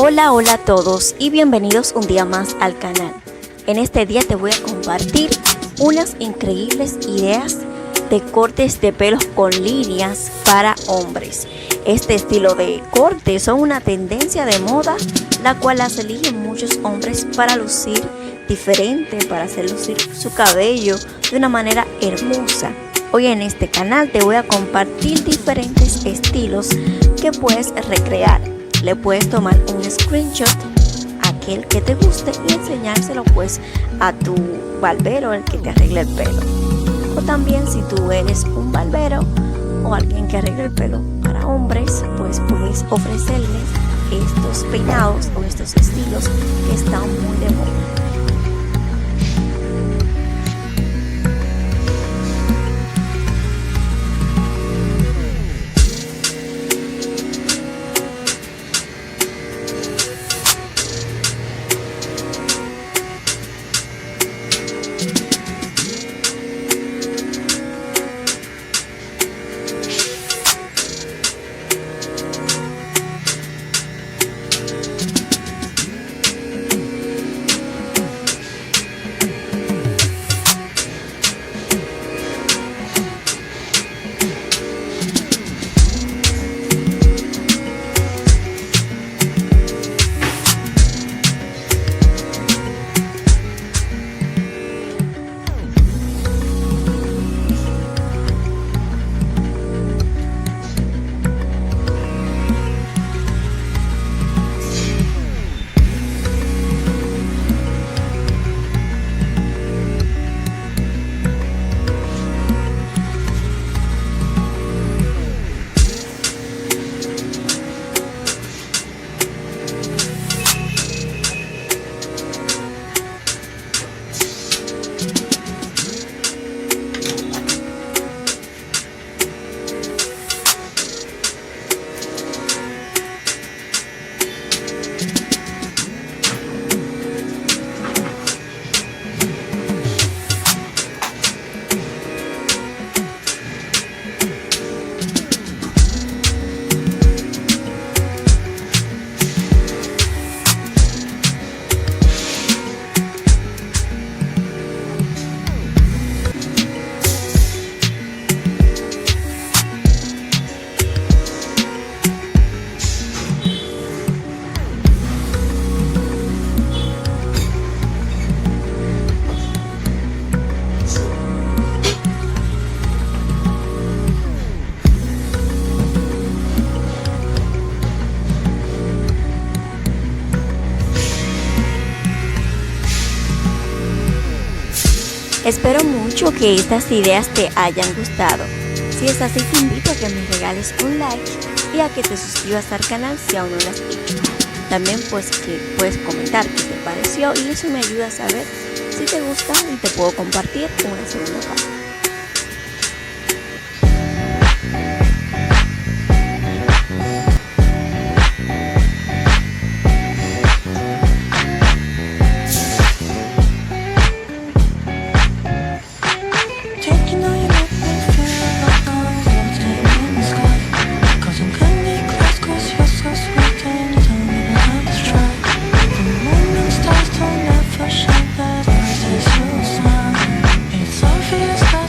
Hola a todos y bienvenidos un día más al canal. En este día te voy a compartir unas increíbles ideas de cortes de pelos con líneas para hombres. Este estilo de corte son una tendencia de moda, la cual las eligen muchos hombres para lucir diferente, para hacer lucir su cabello de una manera hermosa. Hoy en este canal te voy a compartir diferentes estilos que puedes recrear. Le puedes tomar un screenshot, aquel que te guste, y enseñárselo pues a tu barbero, el que te arregle el pelo. O también si tú eres un barbero o alguien que arregle el pelo para hombres, pues puedes ofrecerles estos peinados o estos estilos que están muy de moda. Espero mucho que estas ideas te hayan gustado. Si es así, te invito a que me regales un like y a que te suscribas al canal si aún no lo has hecho. También pues que puedes comentar qué te pareció y eso me ayuda a saber si te gusta y te puedo compartir una segunda parte. It's obvious that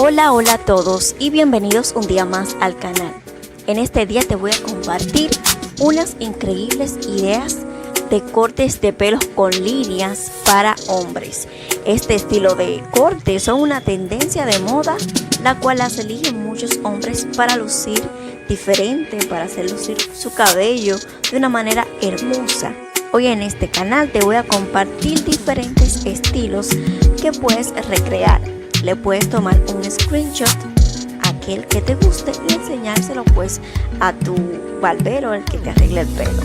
Hola a todos y bienvenidos un día más al canal. En este día te voy a compartir unas increíbles ideas de cortes de pelos con líneas para hombres. Este estilo de cortes son una tendencia de moda, la cual las eligen muchos hombres para lucir diferente, para hacer lucir su cabello de una manera hermosa. Hoy en este canal te voy a compartir diferentes estilos que puedes recrear. Le puedes tomar un screenshot, aquel que te guste, y enseñárselo pues a tu barbero, el que te arregle el pelo.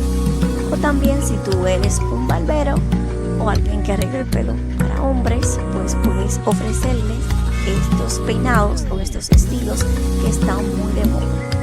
O también si tú eres un barbero o alguien que arregle el pelo para hombres, pues puedes ofrecerles estos peinados o estos estilos que están muy de moda.